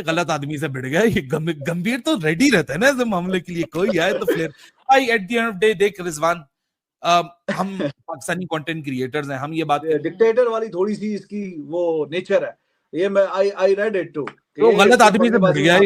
ये गलत आदमी से भिड़ गया, ये गंभीर तो रेडी रहता है ना ऐसे मामले के लिए, कोई आए तो फ्लेयर। भाई at the end of day देख रिजवान, हम पाकिस्तानी कंटेंट क्रिएटर्स हैं, हम ये बात डिक्टेटर वाली थोड़ी सी इसकी वो नेचर है, ये मैं आई रेड इट टू, तो गलत आदमी से भिड़ गया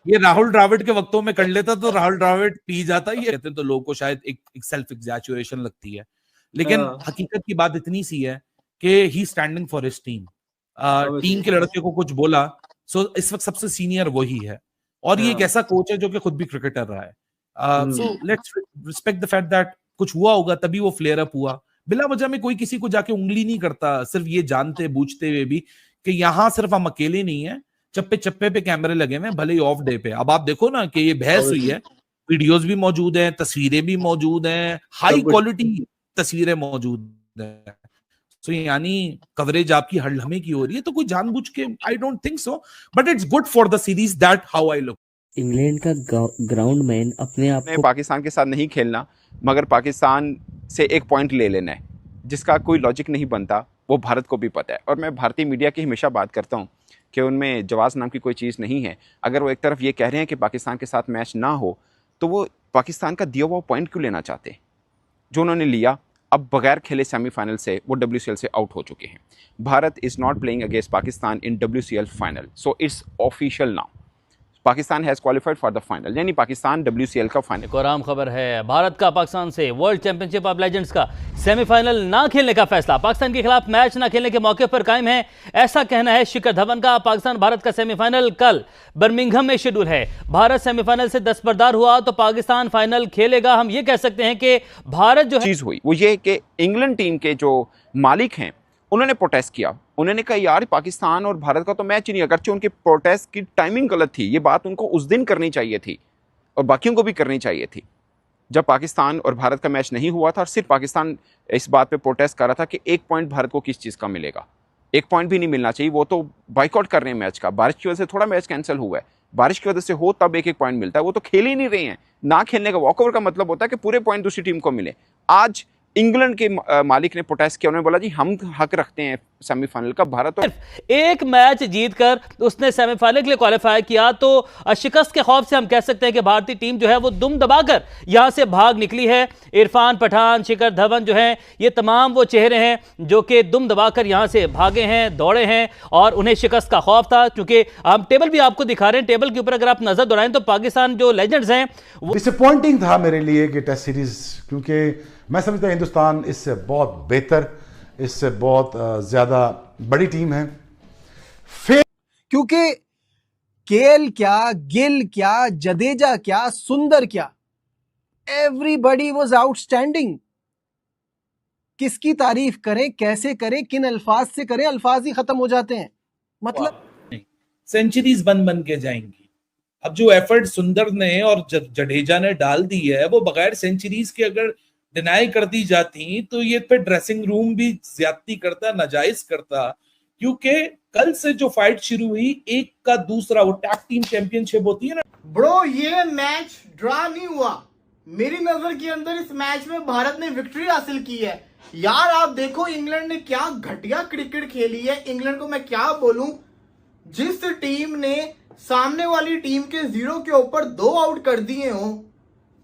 ये राहुल द्राविड के वक्तों में कर लेता तो राहुल द्राविड पी जाता, ये कहते हैं तो लोगों को शायद एक सेल्फ एग्जैचुरेशन लगती है, लेकिन हकीकत की बात इतनी सी है कि ही standing for his team, team के लड़के को कुछ बोला, सो इस वक्त सबसे सीनियर वही है, और ये एक ऐसा कोच है जो कि खुद भी क्रिकेटर रहा है, so let's respect the fact that कुछ हुआ होगा तभी वो फ्लेयर अप हुआ। बिला वजह में कोई किसी को जाके उंगली नहीं करता, सिर्फ ये जानते बूझते हुए भी कि यहाँ सिर्फ हम अकेले नहीं है, चप्पे चप्पे पे कैमरे लगे हुए हैं, भले ही ऑफ डे पे। अब आप देखो ना कि ये बहस हुई है, वीडियोस भी मौजूद हैं, तस्वीरें भी मौजूद हैं, हाई क्वालिटी तस्वीरें मौजूद हैं, तो यानी कवरेज आपकी हर लम्हे की हो रही है, तो कोई जानबूझ के I don't think so, but it's good for the series, that how I look. England का ग्राउंड मैन अपने आप को पाकिस्तान के साथ नहीं खेलना, मगर पाकिस्तान से एक पॉइंट ले लेना है, जिसका कोई लॉजिक नहीं बनता, वो भारत को भी पता है। और मैं भारतीय मीडिया की हमेशा बात करता हूँ कि उनमें जवाब नाम की कोई चीज़ नहीं है। अगर वो एक तरफ ये कह रहे हैं कि पाकिस्तान के साथ मैच ना हो, तो वो पाकिस्तान का दिया हुआ पॉइंट क्यों लेना चाहते हैं जो उन्होंने लिया? अब बगैर खेले सेमीफाइनल से वो WCL से आउट हो चुके हैं। Bharat is not playing against Pakistan in WCL final, so it's official now, Pakistan has qualified for the final, यानी पाकिस्तान WCL का फाइनल। एक और आम खबर है, भारत का पाकिस्तान से वर्ल्ड चैंपियनशिप ऑफ लेजेंड्स का सेमीफाइनल ना खेलने का फैसला पाकिस्तान के खिलाफ मैच ना खेलने के मौके पर कायम है, ऐसा कहना है शिखर धवन का। पाकिस्तान भारत का सेमीफाइनल कल बर्मिंघम में शेड्यूल है। भारत सेमीफाइनल से दस्तबरदार हुआ तो पाकिस्तान फाइनल खेलेगा। हम ये कह सकते हैं कि भारत जो चीज़ हुई वो ये कि इंग्लैंड टीम के जो मालिक हैं उन्होंने प्रोटेस्ट किया, उन्होंने कहा यार पाकिस्तान और भारत का तो मैच ही नहीं, अगरचे उनके प्रोटेस्ट की टाइमिंग गलत थी, ये बात उनको उस दिन करनी चाहिए थी और बाकियों को भी करनी चाहिए थी जब पाकिस्तान और भारत का मैच नहीं हुआ था, और सिर्फ पाकिस्तान इस बात पे प्रोटेस्ट कर रहा था कि एक पॉइंट भारत को किस चीज़ का मिलेगा, एक पॉइंट भी नहीं मिलना चाहिए, वो तो बाइकआउट कर रहे हैं मैच का। बारिश की वजह से थोड़ा मैच कैंसिल हुआ है, बारिश की वजह से हो तब एक पॉइंट मिलता है, वो तो खेल ही नहीं रहे हैं। ना खेलने का वॉकओवर का मतलब होता है कि पूरे पॉइंट दूसरी टीम को मिले। आज इंग्लैंड के मालिक ने प्रोटेस्ट किया, उन्होंने बोला जी हम हक रखते हैं सेमीफाइनल का। भारत तो एक मैच जीतकर उसने सेमीफाइनल के लिए क्वालिफाई किया, तो शिकस्त के खौफ से हम कह सकते हैं कि भारतीय टीम जो है वो दुम दबाकर यहां से भाग निकली है। इरफान पठान, शिखर धवन जो हैं, ये तमाम वो चेहरे हैं जो कि दुम दबाकर यहां से भागे हैं, दौड़े हैं, और उन्हें शिकस्त का खौफ था। क्योंकि हम टेबल भी आपको दिखा रहे हैं, टेबल के ऊपर अगर आप नजर दौड़ाएं तो पाकिस्तान जो लेजेंड्स हैं वो डिसअपॉइंटिंग था मेरे लिए कि टेस्ट सीरीज, क्योंकि मैं समझता हूं हिंदुस्तान इससे बहुत बेहतर, इससे बहुत ज्यादा बड़ी टीम है। फिर क्योंकि केएल क्या, गिल क्या, जडेजा क्या, सुंदर क्या, एवरीबॉडी वाज आउटस्टैंडिंग। किसकी तारीफ करें, कैसे करें, किन अल्फाज से करें, अल्फाज ही खत्म हो जाते हैं। मतलब सेंचुरीज बन के जाएंगी। अब जो एफर्ट सुंदर ने और जडेजा ने डाल दी है, वो बगैर सेंचुरीज के अगर डिनाई कर दी जाती तो ये पे ड्रेसिंग रूम भी ज्यादती करता, नाजायज करता। क्योंकि कल से जो फाइट शुरू हुई, एक का दूसरा, वो टैग टीम चैंपियनशिप होती है ना ब्रो, ये मैच ड्रा नहीं हुआ। मेरी नजर के अंदर इस मैच में भारत ने विक्ट्री हासिल की है। यार आप देखो इंग्लैंड ने क्या घटिया क्रिकेट खेली है। इंग्लैंड को मैं क्या बोलूं, जिस टीम ने सामने वाली टीम के 0 के ऊपर 2 आउट कर दिए हो,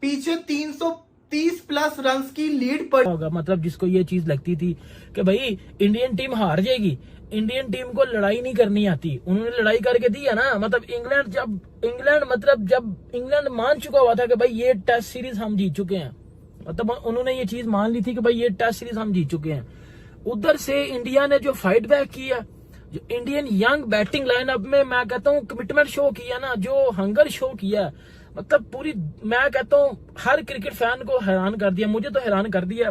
पीछे 330 प्लस रन्स की लीड पर होगा, मतलब जिसको ये चीज लगती थी कि भाई इंडियन टीम हार जाएगी, इंडियन टीम को लड़ाई नहीं करनी आती, उन्होंने लड़ाई करके दी है ना। मतलब जब इंग्लैंड मान चुका हुआ था कि भाई ये टेस्ट सीरीज हम जीत चुके हैं, मतलब उन्होंने ये चीज मान ली थी कि भाई ये टेस्ट सीरीज हम जीत चुके हैं। उधर से इंडिया ने जो फाइट बैक किया, जो इंडियन यंग बैटिंग लाइनअप में मैं कहता हूँ कमिटमेंट शो किया ना, जो हंगर शो किया, मतलब पूरी मैं कहता हूँ हर क्रिकेट फैन को हैरान कर दिया, मुझे तो हैरान कर दिया।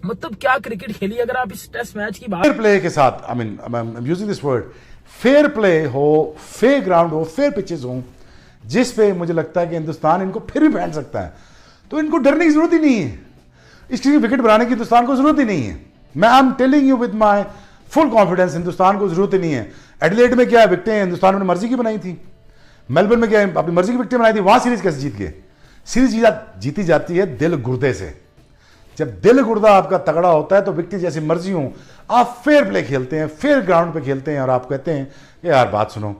मतलब क्या क्रिकेट खेली। अगर आप इस टेस्ट मैच की बात फेयर प्ले के साथ, I mean using this word, fair play हो, फेयर ग्राउंड हो, फेयर पिचेस हो, जिस पे मुझे लगता है कि हिंदुस्तान इनको फिर भी फेंक सकता है, तो इनको डरने की जरूरत ही नहीं है। इसकी विकेट बनाने की हिंदुस्तान को जरूरत ही नहीं है। मैं I am telling you with my full confidence, Hindustan को जरूरत ही नहीं है। एडिलेड में क्या विकेटें हिंदुस्तान ने मर्जी की बनाई थी, मेलबर्न में क्या अपनी मर्जी की विकेटें बनाई थी, वहां सीरीज कैसे जीत गए। सीरीज जीती जाती है दिल गुर्दे से। जब दिल गुर्दा आपका तगड़ा होता है तो विकेट जैसी मर्जी हो, आप फेयर प्ले खेलते हैं, फेयर ग्राउंड पे खेलते हैं, और आप कहते हैं कि यार बात सुनो,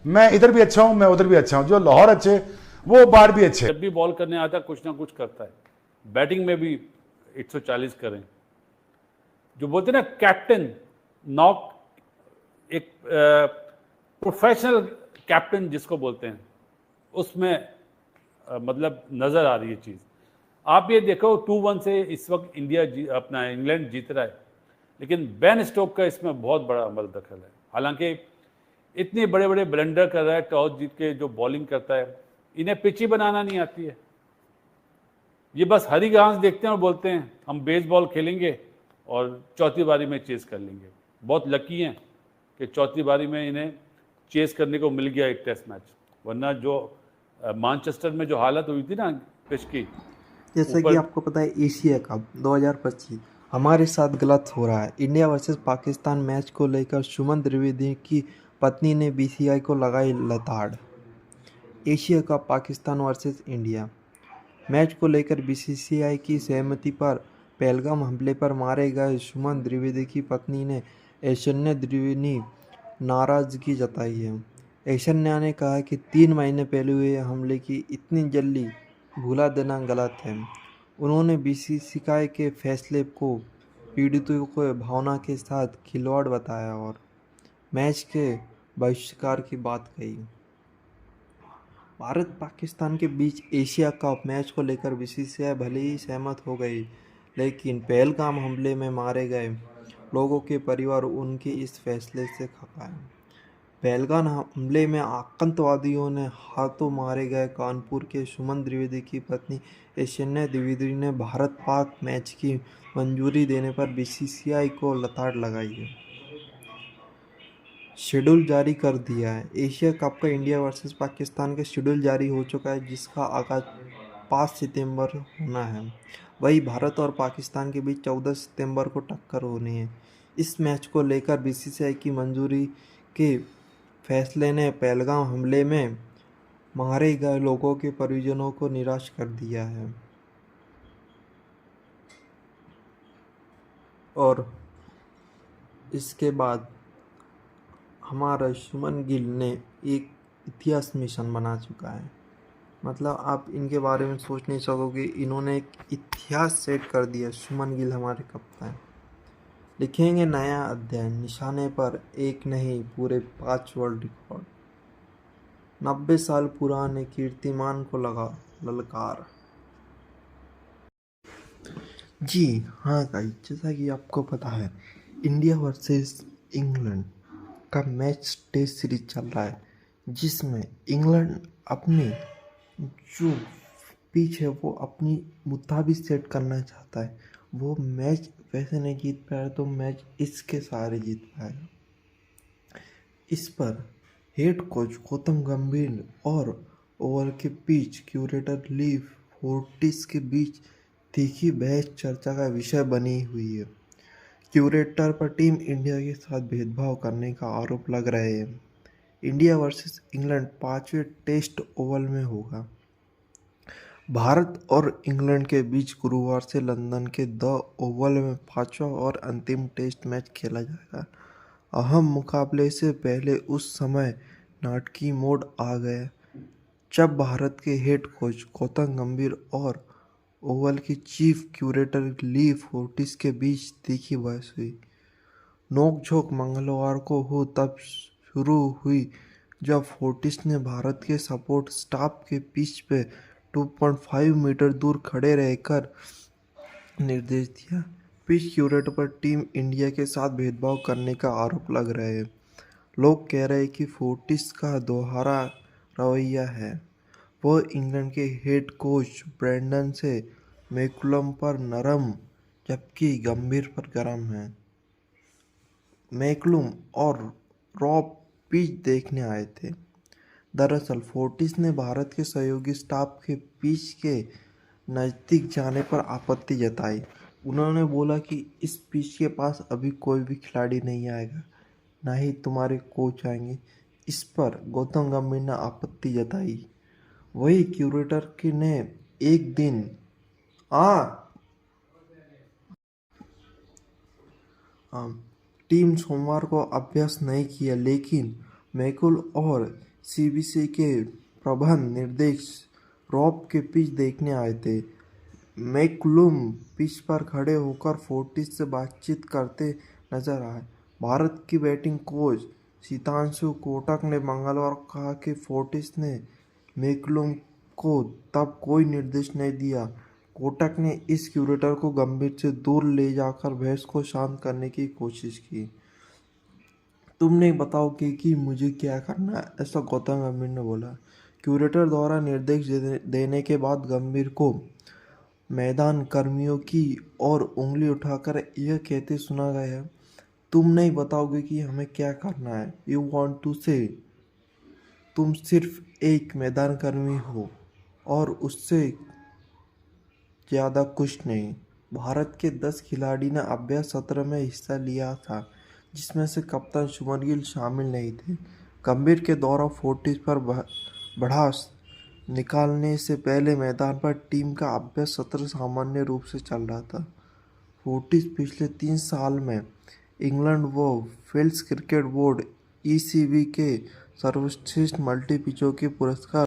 मैं इधर भी अच्छा हूं, मैं उधर भी अच्छा हूं, जो लाहौर अच्छे वो बाहर भी अच्छे। जब भी बॉल करने आता कुछ ना कुछ करता है, बैटिंग में भी 140 करें, जो बोलते हैं ना कैप्टन नॉक, एक प्रोफेशनल कैप्टन जिसको बोलते हैं, उसमें मतलब नजर आ रही है चीज। आप ये देखो 2-1 से इस वक्त इंडिया अपना इंग्लैंड जीत रहा है, लेकिन बेन स्टोक का इसमें बहुत बड़ा अमल दखल है। हालांकि इतने बड़े बड़े ब्लंडर कर रहा है, टॉस जीत के जो बॉलिंग करता है, इन्हें पिच ही बनाना नहीं आती है। ये बस हरी घास देखते हैं और बोलते हैं हम बेसबॉल खेलेंगे और चौथी बारी में चेस कर लेंगे। बहुत लकी हैं कि चौथी बारी में इन्हें चेस करने को मिल गया एक टेस्ट मैच, वरना जो मैनचेस्टर में जो हालत हुई थी ना पिच की, जैसा कि आपको पता है एशिया कप 2025 हमारे साथ गलत हो रहा है। इंडिया वर्सेस पाकिस्तान मैच को लेकर सुमन त्रिवेदी की पत्नी ने बीसीसीआई को लगाई लताड़। Asia cup Pakistan versus India match को लेकर बीसीसीआई की सहमति पर पहलगाम हमले पर मारे गए सुमन त्रिवेदी की पत्नी ने ऐश्वर्या त्रिवेदी नाराज़गी जताई है। ऐश्वर्या ने कहा कि 3 महीने पहले हुए हमले की इतनी जल्दी भुला देना गलत है। उन्होंने बीसीसीआई के फैसले को पीड़ितों को भावना के साथ खिलवाड़ बताया और मैच के बहिष्कार की बात कही। भारत पाकिस्तान के बीच एशिया कप मैच को लेकर बीसीसीआई भले ही सहमत हो गई, लेकिन पहलगाम हमले में मारे गए लोगों के परिवार उनके इस फैसले से खफा है। पहलगाम हमले में आतंकवादियों ने हाथों मारे गए कानपुर के सुमन त्रिवेदी की पत्नी ऐश्वर्या त्रिवेदी ने भारत पाक मैच की मंजूरी देने पर बीसीसीआई को लताड़ लगाई है। शेड्यूल जारी कर दिया है। एशिया कप का इंडिया वर्सेस पाकिस्तान का शेड्यूल जारी हो चुका है, जिसका आगाज 5 सितंबर होना है। वही भारत और पाकिस्तान के बीच 14 सितंबर को टक्कर होनी है। इस मैच को लेकर बीसीसीआई की मंजूरी के फैसले ने पहलगाम हमले में मारे गए लोगों के परिजनों को निराश कर दिया है। और इसके बाद हमारा शुभमन गिल ने एक इतिहास मिशन बना चुका है। मतलब आप इनके बारे में सोच नहीं सकोगे, इन्होंने एक इतिहास सेट कर दिया। शुभमन गिल हमारे कप्तान लिखेंगे नया अध्याय, निशाने पर एक नहीं पूरे 5 वर्ल्ड रिकॉर्ड। 90 साल पुराने कीर्तिमान को लगा ललकार। जी हाँ गाइस, जैसा कि आपको पता है इंडिया वर्सेस इंग्लैंड का मैच टेस्ट सीरीज चल रहा है, जिसमें इंग्लैंड अपनी जो पिच है वो अपनी मुताबिक सेट करना चाहता है। वो मैच वैसे नहीं जीत पाया तो मैच इसके सहारे जीत पाएगा। इस पर हेड कोच गौतम गंभीर और ओवर के पिच क्यूरेटर ली फोर्टिस के बीच तीखी बहस चर्चा का विषय बनी हुई है। क्यूरेटर पर टीम इंडिया के साथ भेदभाव करने का आरोप लग रहे हैं। इंडिया वर्सेस इंग्लैंड 5वें टेस्ट ओवल में होगा। भारत और इंग्लैंड के बीच गुरुवार से लंदन के द ओवल में 5वां और अंतिम टेस्ट मैच खेला जाएगा। अहम मुकाबले से पहले उस समय नाटकीय मोड आ गया जब भारत के हेड कोच गौतम गंभीर और ओवल की चीफ क्यूरेटर ली फोर्टिस के बीच तीखी बहस हुई। नोकझोंक मंगलवार को हो तब शुरू हुई जब फोर्टिस ने भारत के सपोर्ट स्टाफ के पिच पे 2.5 मीटर दूर खड़े रहकर निर्देश दिया। पिच क्यूरेटर पर टीम इंडिया के साथ भेदभाव करने का आरोप लग रहे हैं। लोग कह रहे हैं कि फोर्टिस का दोहरा रवैया है। वह इंग्लैंड के हेड कोच ब्रेंडन से मैकुलम पर नरम जबकि गंभीर पर गर्म है। मैकुलम और रॉब पिच देखने आए थे। दरअसल फोर्टिस ने भारत के सहयोगी स्टाफ के पिच के नज़दीक जाने पर आपत्ति जताई। उन्होंने बोला कि इस पिच के पास अभी कोई भी खिलाड़ी नहीं आएगा, ना ही तुम्हारे कोच आएंगे। इस पर गौतम गंभीर ने आपत्ति जताई। वही क्यूरेटर की ने एक दिन टीम सोमवार को अभ्यास नहीं किया, लेकिन मैकुल और सीबीसी के प्रबंध निर्देशक रॉब के पिच देखने आए थे। मैकलूम पिच पर खड़े होकर फोर्टिस से बातचीत करते नजर आए। भारत की बैटिंग कोच शीतांशु कोटक ने मंगलवार को कहा कि फोर्टिस ने मैकलूम को तब कोई निर्देश नहीं दिया। कोटक ने इस क्यूरेटर को गंभीर से दूर ले जाकर बहस को शांत करने की कोशिश की। तुम नहीं बताओगे कि मुझे क्या करना है, ऐसा गौतम गंभीर ने बोला। क्यूरेटर द्वारा निर्देश देने के बाद गंभीर को मैदान कर्मियों की ओर उंगली उठाकर यह कहते सुना गया, तुम नहीं बताओगे कि हमें क्या करना है। यू वॉन्ट टू से, तुम सिर्फ एक मैदान कर्मी हो और उससे ज़्यादा कुछ नहीं। भारत के 10 खिलाड़ी ने अभ्यास सत्र में हिस्सा लिया था, जिसमें से कप्तान शुभमन गिल शामिल नहीं थे। गंभीर के द्वारा फोर्टिस पर बढ़ास निकालने से पहले मैदान पर टीम का अभ्यास सत्र सामान्य रूप से चल रहा था। फोर्टिस पिछले 3 साल में इंग्लैंड व वेल्स क्रिकेट बोर्ड (ECB) के सर्वश्रेष्ठ मल्टी पिचों के पुरस्कार